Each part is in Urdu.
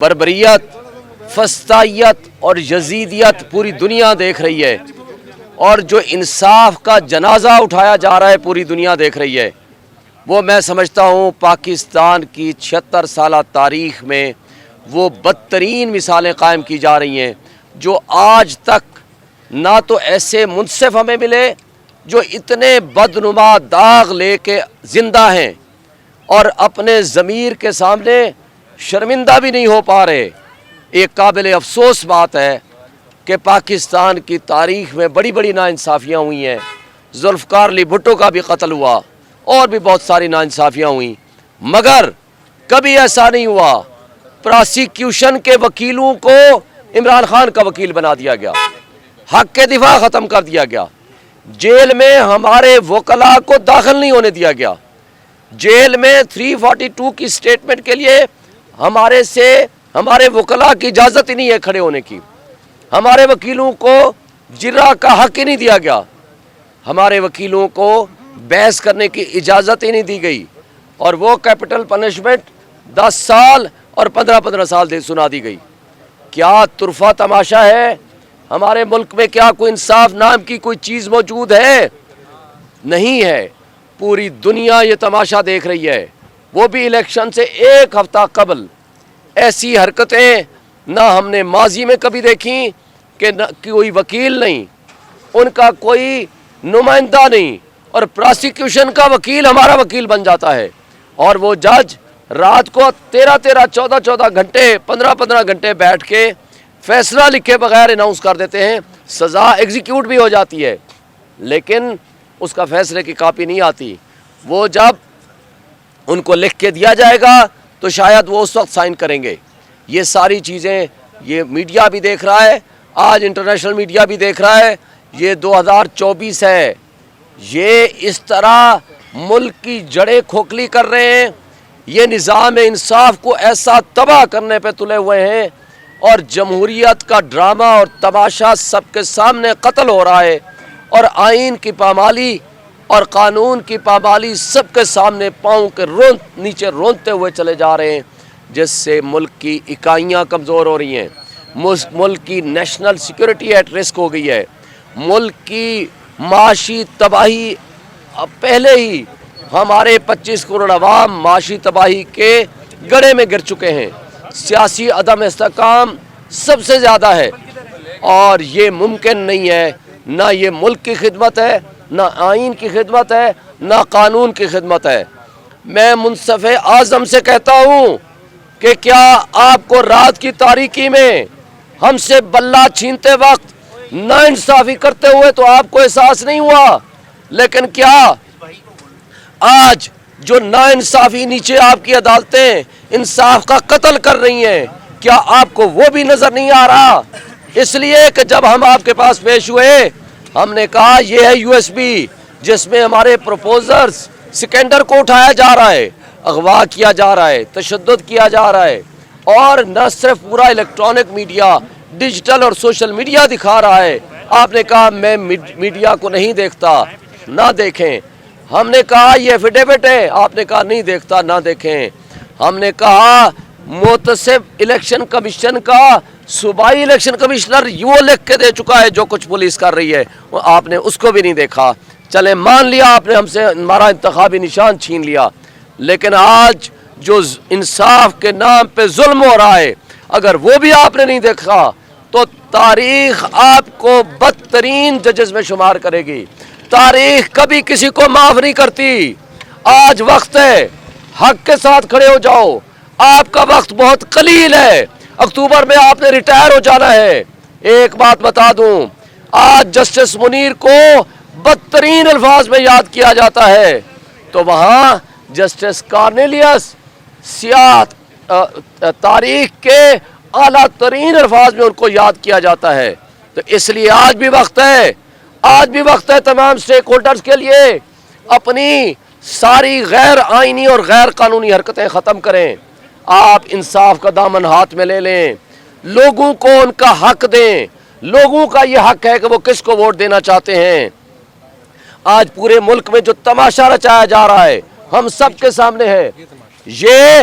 بربریت، فسطائیت اور یزیدیت پوری دنیا دیکھ رہی ہے، اور جو انصاف کا جنازہ اٹھایا جا رہا ہے پوری دنیا دیکھ رہی ہے، وہ میں سمجھتا ہوں پاکستان کی 76 سالہ تاریخ میں وہ بدترین مثالیں قائم کی جا رہی ہیں جو آج تک نہ تو ایسے منصف ہمیں ملے جو اتنے بدنما داغ لے کے زندہ ہیں اور اپنے ضمیر کے سامنے شرمندہ بھی نہیں ہو پا رہے۔ ایک قابل افسوس بات ہے کہ پاکستان کی تاریخ میں بڑی بڑی ناانصافیاں ہوئی ہیں۔ ذوالفقار علی بھٹو کا بھی قتل ہوا اور بھی بہت ساری ناانصافیاں ہوئیں، مگر کبھی ایسا نہیں ہوا پراسیکیوشن کے وکیلوں کو عمران خان کا وکیل بنا دیا گیا، حق کے دفاع ختم کر دیا گیا، جیل میں ہمارے وکلاء کو داخل نہیں ہونے دیا گیا، جیل میں 342 کی سٹیٹمنٹ کے لیے ہمارے وکلاء کی اجازت ہی نہیں ہے کھڑے ہونے کی، ہمارے وکیلوں کو جرح کا حق ہی نہیں دیا گیا، ہمارے وکیلوں کو بحث کرنے کی اجازت ہی نہیں دی گئی، اور وہ کیپٹل پنشمنٹ 10 سال اور 15 سال سنا دی گئی۔ کیا طرفہ تماشا ہے؟ ہمارے ملک میں کیا کوئی انصاف نام کی کوئی چیز موجود ہے؟ نہیں ہے۔ پوری دنیا یہ تماشا دیکھ رہی ہے، وہ بھی الیکشن سے ایک ہفتہ قبل۔ ایسی حرکتیں نہ ہم نے ماضی میں کبھی دیکھیں کہ کوئی وکیل نہیں، ان کا کوئی نمائندہ نہیں، اور پراسیکیوشن کا وکیل ہمارا وکیل بن جاتا ہے، اور وہ جج رات کو 14 گھنٹے 15 گھنٹے بیٹھ کے فیصلہ لکھے بغیر اناؤنس کر دیتے ہیں، سزا ایگزیکیوٹ بھی ہو جاتی ہے، لیکن اس کا فیصلے کی کاپی نہیں آتی۔ وہ جب ان کو لکھ کے دیا جائے گا تو شاید وہ اس وقت سائن کریں گے۔ یہ ساری چیزیں یہ میڈیا بھی دیکھ رہا ہے، آج انٹرنیشنل میڈیا بھی دیکھ رہا ہے، یہ 2024 ہے، یہ اس طرح ملک کی جڑیں کھوکھلی کر رہے ہیں، یہ نظام انصاف کو ایسا تباہ کرنے پہ تلے ہوئے ہیں، اور جمہوریت کا ڈرامہ اور تماشا سب کے سامنے قتل ہو رہا ہے، اور آئین کی پامالی اور قانون کی پامالی سب کے سامنے پاؤں کے نیچے رونتے ہوئے چلے جا رہے ہیں، جس سے ملک کی اکائیاں کمزور ہو رہی ہیں، ملک کی نیشنل سیکیورٹی ایٹ رسک ہو گئی ہے، ملک کی معاشی تباہی پہلے ہی ہمارے 25 کروڑ عوام معاشی تباہی کے گڑھے میں گر چکے ہیں، سیاسی عدم استحکام سب سے زیادہ ہے، اور یہ ممکن نہیں ہے، نہ یہ ملک کی خدمت ہے، نہ آئین کی خدمت ہے، نہ قانون کی خدمت ہے۔ میں منصف اعظم سے کہتا ہوں کہ کیا آپ کو رات کی تاریکی میں ہم سے بلہ چھینتے وقت ناانصافی کرتے ہوئے تو آپ کو احساس نہیں ہوا، لیکن کیا آج جو ناانصافی نیچے آپ کی عدالتیں انصاف کا قتل کر رہی ہیں، کیا آپ کو وہ بھی نظر نہیں آ رہا؟ اس لیے کہ جب ہم آپ کے پاس پیش ہوئے، ہم نے کہا یہ ہے USB جس میں ہمارے پروپوزرز سکینڈر کو اٹھایا جا رہا ہے، اغوا کیا جا رہا ہے، تشدد کیا جا رہا ہے، اور نہ صرف پورا الیکٹرانک میڈیا، ڈیجیٹل اور سوشل میڈیا دکھا رہا ہے۔ آپ نے کہا میں میڈیا کو نہیں دیکھتا، نہ دیکھیں۔ ہم نے کہا یہ ایفیڈیوٹ ہے، آپ نے کہا نہیں دیکھتا، نہ دیکھیں۔ ہم نے کہا محتسب الیکشن کمیشن کا صوبائی الیکشن کمشنر وہ لکھ کے دے چکا ہے جو کچھ پولیس کر رہی ہے، آپ نے اس کو بھی نہیں دیکھا۔ چلے مان لیا آپ نے ہم سے ہمارا انتخابی نشان چھین لیا، لیکن آج جو انصاف کے نام پہ ظلم ہو رہا ہے، اگر وہ بھی آپ نے نہیں دیکھا تو تاریخ آپ کو بدترین ججز میں شمار کرے گی۔ تاریخ کبھی کسی کو معاف نہیں کرتی۔ آج وقت ہے، حق کے ساتھ کھڑے ہو جاؤ، آپ کا وقت بہت قلیل ہے، اکتوبر میں آپ نے ریٹائر ہو جانا ہے۔ ایک بات بتا دوں، آج جسٹس منیر کو بدترین الفاظ میں یاد کیا جاتا ہے، تو وہاں جسٹس کارنیلیس سیاہ تاریخ کے اعلیٰ ترین الفاظ میں ان کو یاد کیا جاتا ہے۔ تو اس لیے آج بھی وقت ہے، آج بھی وقت ہے تمام سٹیک ہولڈرز کے لیے اپنی ساری غیر آئینی اور غیر قانونی حرکتیں ختم کریں، آپ انصاف کا دامن ہاتھ میں لے لیں، لوگوں کو ان کا حق دیں، لوگوں کا یہ حق ہے کہ وہ کس کو ووٹ دینا چاہتے ہیں۔ آج پورے ملک میں جو تماشا رچایا جا رہا ہے ہم سب کے سامنے ہے، یہ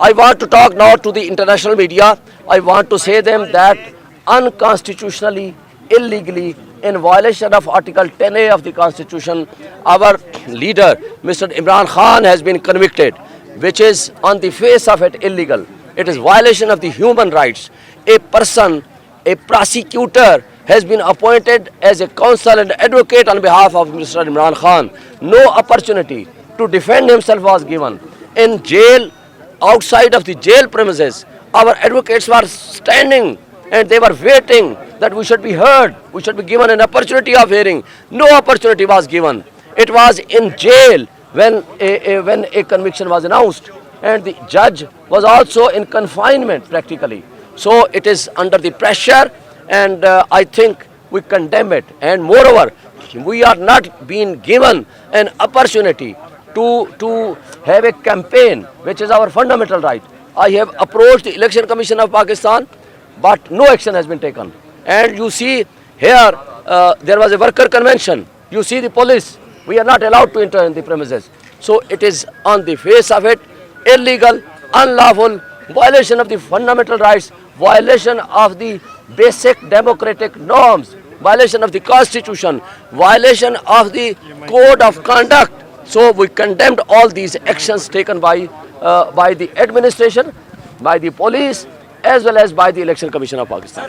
I want to talk now to the international media. I want to say them that unconstitutionally, illegally, in violation of Article 10A of the Constitution, our leader, Mr. Imran Khan, has been convicted, which is on the face of it illegal. It is violation of the human rights. A person, a prosecutor, has been appointed as a counsel and advocate on behalf of Mr. Imran Khan. No opportunity to defend himself was given. In jail, outside of the jail premises, our advocates were standing and they were waiting that we should be heard, we should be given an opportunity of hearing. No opportunity was given. It was in jail when a conviction was announced, and the judge was also in confinement practically. So it is under the pressure, and I think we condemn it. And moreover, we are not being given an opportunity to have a campaign, which is our fundamental right. I have approached the Election Commission of Pakistan, but no action has been taken. And you see here, there was a worker convention. You see the police. We are not allowed to enter in the premises. So it is on the face of it illegal, unlawful, violation of the fundamental rights, violation of the basic democratic norms, violation of the constitution, violation of the code of conduct. So we condemned all these actions taken by the administration, by the police, as well as by the Election Commission of Pakistan.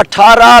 $18